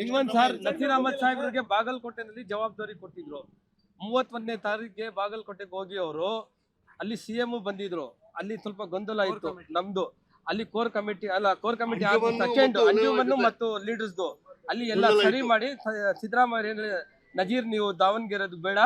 England sir Naseer Ahmed ಸಾಹೇಬ್ರಿಗೆ ಬಾಗಲಕೋಟೆನಲ್ಲಿ ಜವಾಬ್ದಾರಿ ಕೊಟ್ಟಿದ್ರು. 31ನೇ ತಾರೀಕಿಗೆ ಬಾಗಲಕೋಟೆಗೆ ಹೋಗಿ ಅವರು ಅಲ್ಲಿ ಸಿಎಂ ಬಂದಿದ್ರು. ಅಲ್ಲಿ ಸ್ವಲ್ಪ ಗೊಂದಲ ಇತ್ತು ನಮ್ದು. ಅಲ್ಲಿ ಕೋರ್ ಕಮಿಟಿ ಸೆಕೆಂಡ್ ಅಂಜುಮನ್ನು ಮತ್ತು ಲೀಡರ್ಸ್ದು ಅಲ್ಲಿ ಎಲ್ಲ ಸರಿ ಮಾಡಿ ಸಿದ್ದರಾಮಯ್ಯ ನಜೀರ್ ನೀವು ದಾವಣಗೆರೆದು ಬೇಡ,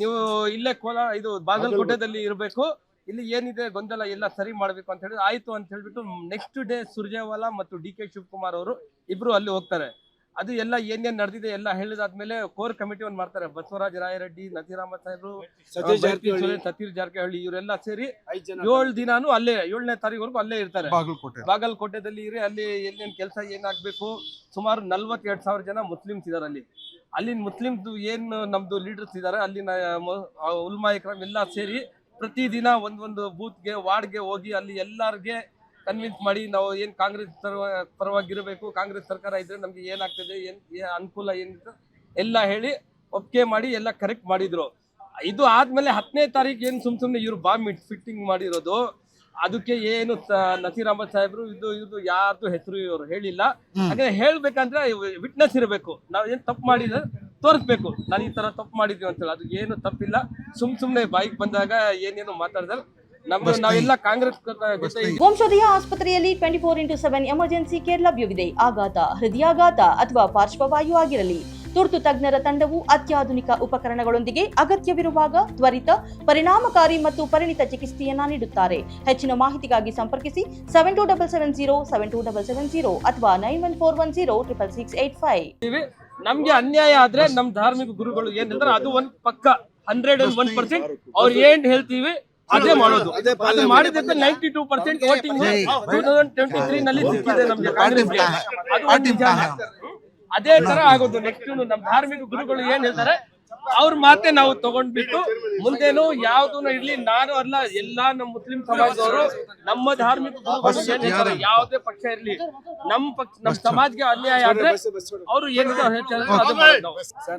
ನೀವು ಇಲ್ಲೇ ಇದು ಬಾಗಲಕೋಟೆದಲ್ಲಿ ಇರಬೇಕು, ಇಲ್ಲಿ ಏನಿದೆ ಗೊಂದಲ ಎಲ್ಲ ಸರಿ ಮಾಡ್ಬೇಕು ಅಂತ ಹೇಳಿ ಆಯ್ತು ಅಂತ ಹೇಳ್ಬಿಟ್ಟು ನೆಕ್ಸ್ಟ್ ಡೇ ಸುರ್ಜೇವಾಲಾ ಮತ್ತು DK ಶಿವಕುಮಾರ್ ಅವರು ಇಬ್ರು ಅಲ್ಲಿ ಹೋಗ್ತಾರೆ. ಅದು ಎಲ್ಲ ಏನೇನ್ ನಡೆದಿದೆ ಎಲ್ಲ ಹೇಳಿದಾದ್ಮೇಲೆ ಕೋರ್ ಕಮಿಟಿ ಒಂದು ಮಾಡ್ತಾರೆ. ಬಸವರಾಜ ರಾಯರೆಡ್ಡಿ, ನಸೀರ್ ಅಹಮದ್ ಸಾಹೇಬ್ರು, ಸತೀಶ್ ಜಾರಕಿಹೊಳಿ ಇವರೆಲ್ಲ ಸೇರಿ 7 ದಿನಾನು ಅಲ್ಲೇ 7ನೇ ತಾರೀಕುವರೆಗೂ ಅಲ್ಲೇ ಇರ್ತಾರೆ. ಬಾಗಲಕೋಟೆದಲ್ಲಿ ಇರಿ. ಅಲ್ಲಿ ಏನೇನ್ ಕೆಲಸ ಏನಾಗ್ಬೇಕು, ಸುಮಾರು 42,000 ಜನ ಮುಸ್ಲಿಮ್ಸ್ ಇದಾರೆ ಅಲ್ಲಿ. ಅಲ್ಲಿನ ಮುಸ್ಲಿಮ್ಸ್ ಏನು ನಮ್ದು ಲೀಡರ್ಸ್ ಇದಾರೆ, ಅಲ್ಲಿನ ಉಲ್ಮಾ ಇಕ್ರಾಮ್ ಎಲ್ಲ ಸೇರಿ ಪ್ರತಿದಿನ ಒಂದೊಂದು ಬೂತ್ಗೆ ವಾರ್ಡ್ಗೆ ಹೋಗಿ ಅಲ್ಲಿ ಎಲ್ಲಾರ್ಗೆ ಕನ್ವಿನ್ಸ್ ಮಾಡಿ ನಾವು ಏನ್ ಕಾಂಗ್ರೆಸ್ ಪರವಾಗಿರಬೇಕು, ಕಾಂಗ್ರೆಸ್ ಸರ್ಕಾರ ಇದ್ರೆ ನಮ್ಗೆ ಏನಾಗ್ತದೆ, ಏನ್ ಅನುಕೂಲ ಏನಿತ್ತು ಎಲ್ಲ ಹೇಳಿ ಒಪ್ಪಿಗೆ ಮಾಡಿ ಎಲ್ಲ ಕರೆಕ್ಟ್ ಮಾಡಿದ್ರು. ಇದು ಆದ್ಮೇಲೆ 10ನೇ ತಾರೀಕು ಏನ್ ಸುಮ್ನೆ ಇವ್ರು ಬಾಂಬ್ ಫಿಟ್ಟಿಂಗ್ ಮಾಡಿರೋದು, ಅದಕ್ಕೆ ಏನು ನಸೀರ್ ಅಹಮದ್ ಸಾಹೇಬ್ರು ಇದು ಯಾರ್ದು ಹೆಸರು ಇವರು ಹೇಳಿಲ್ಲ. ಹಾಗೆ ಹೇಳ್ಬೇಕಂದ್ರೆ ವಿಟ್ನೆಸ್ ಇರಬೇಕು. ನಾವ್ ಏನ್ ತಪ್ಪು ಮಾಡಿದ್ರೆ ತೋರಿಸ್ಬೇಕು, ನಾನು ಈ ತರ ತಪ್ಪು ಮಾಡಿದ್ವಿ ಅಂತ ಹೇಳಿ. ಅದು ಏನು ತಪ್ಪಿಲ್ಲ. ಸುಮ್ನೆ ಬಾಯಿಗೆ ಬಂದಾಗ ಏನೇನು ಮಾತಾಡಿದ್ರೆ ನಾವೆಲ್ಲ ಕಾಂಗ್ರೆಸ್ ಜೊತೆ. ವಂಶೋದಯ ಆಸ್ಪತ್ರೆಯಲ್ಲಿ 24x7 ಎಮರ್ಜೆನ್ಸಿ ಕೇರ್ ಲಭ್ಯವಿದೆ. ಆಘಾತ, ಹೃದಯಾಘಾತ ಅಥವಾ ಪಾರ್ಶ್ವವಾಯು ಆಗಿರಲಿ, ತುರ್ತು ತಜ್ಞರ ತಂಡವು ಅತ್ಯಾಧುನಿಕ ಉಪಕರಣಗಳೊಂದಿಗೆ ಅಗತ್ಯವಿರುವಾಗ ತ್ವರಿತ, ಪರಿಣಾಮಕಾರಿ ಮತ್ತು ಪರಿಣಿತ ಚಿಕಿತ್ಸೆಯನ್ನ ನೀಡುತ್ತಾರೆ. ಹೆಚ್ಚಿನ ಮಾಹಿತಿಗಾಗಿ ಸಂಪರ್ಕಿಸಿ 7270 ಅಥವಾ 9141066685. ನಮ್ಗೆ ಅನ್ಯಾಯ ಆದ್ರೆ ನಮ್ ಧಾರ್ಮಿಕ ಗುರುಗಳು ಏನ್ ಹೇಳ್ತಾರೆ ಅದು ಒಂದ್ ಪಕ್ಕ 101% ಅವ್ರು ಏನ್ ಹೇಳ್ತೀವಿ ಅದೇ ಮಾಡೋದು. ಅದು ಮಾಡಿದ್ದಕ್ಕೆ 92% ವೋಟಿಂಗ್ 2023 ನಲ್ಲಿ ಸಿಕ್ಕಿದೆ ನಮ್ಗೆ ಕಾಂಗ್ರೆಸ್ಗೆ. ಅದೇ ತರ ಆಗೋದು. ನೆಕ್ಸ್ಟ್ ನಮ್ ಧಾರ್ಮಿಕ ಗುರುಗಳು ಏನ್ ಹೇಳ್ತಾರೆ ಅವ್ರ ಮಾತೆ ನಾವು ತಗೊಂಡ್ಬಿಟ್ಟು ಮುಂದೇನು ಯಾವ್ದೂನು ಇರ್ಲಿ, ನಾನು ಅಲ್ಲ ಎಲ್ಲಾ ನಮ್ಮ ಮುಸ್ಲಿಂ ಸಮಾಜದವರು ನಮ್ಮ ಧಾರ್ಮಿಕ ಗುರುಗಳು ಏನ್ ಹೇಳ್ತಾರೆ, ಯಾವುದೇ ಪಕ್ಷ ಇರ್ಲಿ, ನಮ್ ಸಮಾಜಕ್ಕೆ ಅನ್ಯಾಯ ಆದ್ರೆ ಅವರು ಏನಿದೆ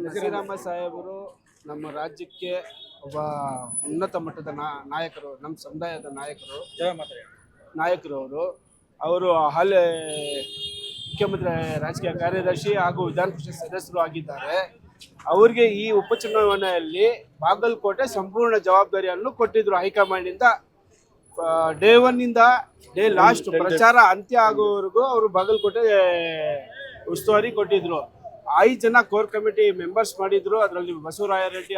ನಸೀರ್ ಅಹಮದ್ ಸಾಹೇಬರು ನಮ್ಮ ರಾಜ್ಯಕ್ಕೆ ಒಬ್ಬ ಉನ್ನತ ಮಟ್ಟದ ನಾಯಕರು, ನಮ್ಮ ಸಮುದಾಯದ ನಾಯಕರು ಅವರು ಹಾಲಿ ಮುಖ್ಯಮಂತ್ರಿ ರಾಜಕೀಯ ಕಾರ್ಯದರ್ಶಿ ಹಾಗೂ ವಿಧಾನ ಪರಿಷತ್ ಸದಸ್ಯರು ಆಗಿದ್ದಾರೆ. ಅವರಿಗೆ ಈ ಉಪಚುನಾವಣೆಯಲ್ಲಿ ಬಾಗಲಕೋಟೆ ಸಂಪೂರ್ಣ ಜವಾಬ್ದಾರಿಯನ್ನು ಕೊಟ್ಟಿದ್ರು ಹೈಕಮಾಂಡ್ ಇಂದ. ಡೇ 1 ಇಂದ ಡೇ ಲಾಸ್ಟ್ ಪ್ರಚಾರ ಅಂತ್ಯ ಆಗುವವರೆಗೂ ಅವರು ಬಾಗಲಕೋಟೆ ಉಸ್ತುವಾರಿ ಕೊಟ್ಟಿದ್ರು. 5 ಜನ ಕೋರ್ ಕಮಿಟಿ ಮೆಂಬರ್ಸ್ ಮಾಡಿದ್ರು. ಅದರಲ್ಲಿ ಬಸವರಾಯರೆಡ್ಡಿ,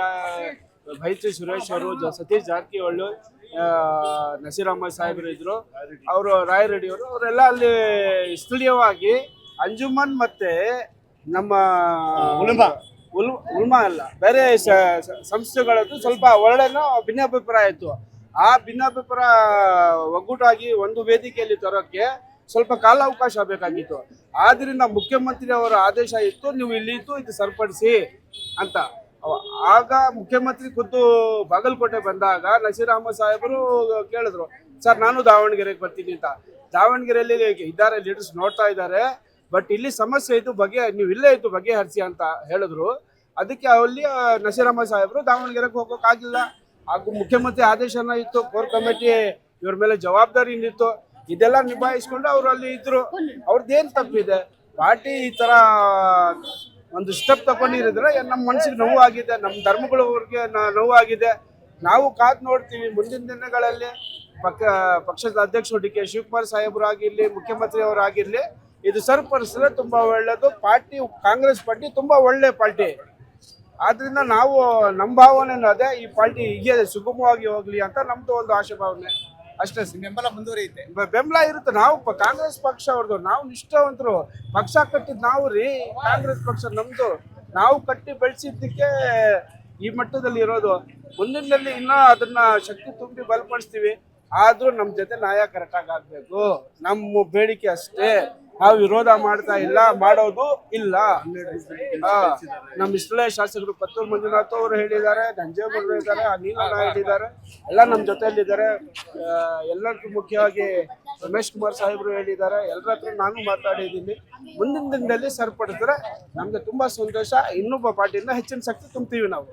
ಭೈತ್ರಿ ಸುರೇಶ್ ಅವರು, ಸತೀಶ್ ಜಾರಕಿಹೊಳಿ, ನಸೀರ್ ಅಹಮದ್ ಸಾಹೇಬರು ಇದ್ರು, ಅವರು ರಾಯರೆಡ್ಡಿ ಅವರು, ಅವರೆಲ್ಲ ಅಲ್ಲಿ ಸ್ಥಳೀಯವಾಗಿ ಅಂಜುಮನ್ ಮತ್ತೆ ನಮ್ಮ ಉಲ್ಮಾ ಅಲ್ಲ ಬೇರೆ ಸಂಸ್ಥೆಗಳದ್ದು ಸ್ವಲ್ಪ ಒಳ್ಳೆನೋ ಭಿನ್ನಾಭಿಪ್ರಾಯ ಇತ್ತು. ಆ ಭಿನ್ನಾಭಿಪ್ರಾಯ ಒಗ್ಗೂಟಾಗಿ ಒಂದು ವೇದಿಕೆಯಲ್ಲಿ ತರೋಕ್ಕೆ ಸ್ವಲ್ಪ ಕಾಲಾವಕಾಶ ಬೇಕಾಗಿತ್ತು. ಆದ್ರಿಂದ ಮುಖ್ಯಮಂತ್ರಿ ಅವರ ಆದೇಶ ಇತ್ತು, ನೀವು ಇಲ್ಲಿ ಇತ್ತು ಇದು ಸರಿಪಡಿಸಿ ಅಂತ. ಆಗ ಮುಖ್ಯಮಂತ್ರಿ ಖುದ್ದು ಬಾಗಲಕೋಟೆ ಬಂದಾಗ ನಸೀರ್ ಅಹಮದ್ ಸಾಹೇಬರು ಕೇಳಿದ್ರು, ಸರ್ ನಾನು ದಾವಣಗೆರೆಗೆ ಬರ್ತೀನಿ ಅಂತ. ದಾವಣಗೆರೆಯಲ್ಲಿ ಇದ್ದಾರೆ ಲೀಡರ್ಸ್ ನೋಡ್ತಾ ಇದ್ದಾರೆ, ಬಟ್ ಇಲ್ಲಿ ಸಮಸ್ಯೆ ಇತ್ತು, ನೀವು ಇಲ್ಲೇ ಇತ್ತು ಬಗೆಹರಿಸಿ ಅಂತ ಹೇಳಿದ್ರು. ಅದಕ್ಕೆ ಅಲ್ಲಿ ನಸೀರ್ ಅಹಮದ್ ಸಾಹೇಬರು ದಾವಣಗೆರೆಗೆ ಹೋಗೋಕ್ಕಾಗಿಲ್ಲ. ಹಾಗೂ ಮುಖ್ಯಮಂತ್ರಿ ಆದೇಶನ ಇತ್ತು, ಕೋರ್ ಕಮಿಟಿ ಇವ್ರ ಮೇಲೆ ಜವಾಬ್ದಾರಿ ಇತ್ತು, ಇದೆಲ್ಲ ನಿಭಾಯಿಸ್ಕೊಂಡು ಅವರು ಅಲ್ಲಿ ಇದ್ರು. ಅವ್ರದ್ದೇನು ತಪ್ಪಿದೆ? ಪಾರ್ಟಿ ಈ ತರ ಒಂದು ಸ್ಟೆಪ್ ತಗೊಂಡಿರಿದ್ರೆ ನಮ್ಮ ಮನಸ್ಸಿಗೆ ನೋವು ಆಗಿದೆ, ನಮ್ಮ ಧರ್ಮಗಳವ್ರಿಗೆ ನೋವು ಆಗಿದೆ. ನಾವು ಕಾದ್ ನೋಡ್ತೀವಿ ಮುಂದಿನ ದಿನಗಳಲ್ಲಿ ಪಕ್ಷದ ಅಧ್ಯಕ್ಷರು DK ಶಿವಕುಮಾರ್ ಸಾಹೇಬರು ಆಗಿರ್ಲಿ, ಮುಖ್ಯಮಂತ್ರಿ ಅವರಾಗಿರ್ಲಿ, ಇದು ಸರಿಪಡಿಸಿದ್ರೆ ತುಂಬಾ ಒಳ್ಳೇದು. ಪಾರ್ಟಿ ಕಾಂಗ್ರೆಸ್ ಪಾರ್ಟಿ ತುಂಬಾ ಒಳ್ಳೆ ಪಾರ್ಟಿ. ಆದ್ರಿಂದ ನಾವು ನಮ್ಮ ಭಾವನೆ ಅದೇ, ಈ ಪಾರ್ಟಿ ಹೀಗೆ ಸುಗಮವಾಗಿ ಹೋಗ್ಲಿ ಅಂತ ನಮ್ದು ಒಂದು ಆಶಾಭಾವನೆ ಅಷ್ಟೇ. ಬೆಂಬಲ ಮುಂದುವರಿಯುತ್ತೆ, ಬೆಂಬಲ ಇರುತ್ತೆ. ನಾವು ಕಾಂಗ್ರೆಸ್ ಪಕ್ಷ ಅವ್ರದ್ದು, ನಾವು ನಿಷ್ಠಾವಂತರು. ಪಕ್ಷ ಕಟ್ಟಿದ್ ನಾವು ರೀ, ಕಾಂಗ್ರೆಸ್ ಪಕ್ಷ ನಮ್ದು. ನಾವು ಕಟ್ಟಿ ಬೆಳೆಸಿದ್ದಕ್ಕೆ ಈ ಮಟ್ಟದಲ್ಲಿ ಇರೋದು. ಮುಂದಿನಲ್ಲಿ ಇನ್ನೂ ಅದನ್ನ ಶಕ್ತಿ ತುಂಬಿ ಬಲಪಡಿಸ್ತೀವಿ. ಆದ್ರೂ ನಮ್ಮ ಜೊತೆ ನ್ಯಾಯ ಕರೆಕ್ಟಾಗಿ ಆಗ್ಬೇಕು, ನಮ್ಮ ಬೇಡಿಕೆ ಅಷ್ಟೇ. ನಾವು ವಿರೋಧ ಮಾಡ್ತಾ ಇಲ್ಲ, ಮಾಡೋದು ಇಲ್ಲ. ನಮ್ಮ ಸ್ಥಳೀಯ ಶಾಸಕರು ಪತ್ತೂರು ಮಂಜುನಾಥ್ ಅವರು ಹೇಳಿದ್ದಾರೆ, ನಂಜೇಗೌಡರು ಇದ್ದಾರೆ, ಅನಿಲಣ್ಣ ಹೇಳಿದ್ದಾರೆ, ಎಲ್ಲ ನಮ್ಮ ಜೊತೆಯಲ್ಲಿದ್ದಾರೆ. ಎಲ್ಲರಿಗೂ ಮುಖ್ಯವಾಗಿ ರಮೇಶ್ ಕುಮಾರ್ ಸಾಹೇಬರು ಹೇಳಿದ್ದಾರೆ. ಎಲ್ಲರ ಹತ್ರ ನಾನು ಮಾತಾಡಿದ್ದೀನಿ. ಮುಂದಿನ ದಿನದಲ್ಲಿ ಸರಿಪಡಿಸಿದ್ರೆ ನಮ್ಗೆ ತುಂಬಾ ಸಂತೋಷ. ಇನ್ನೊಬ್ಬ ಪಾರ್ಟಿಯಿಂದ ಹೆಚ್ಚಿನ ಶಕ್ತಿ ತುಂಬ್ತೀವಿ ನಾವು.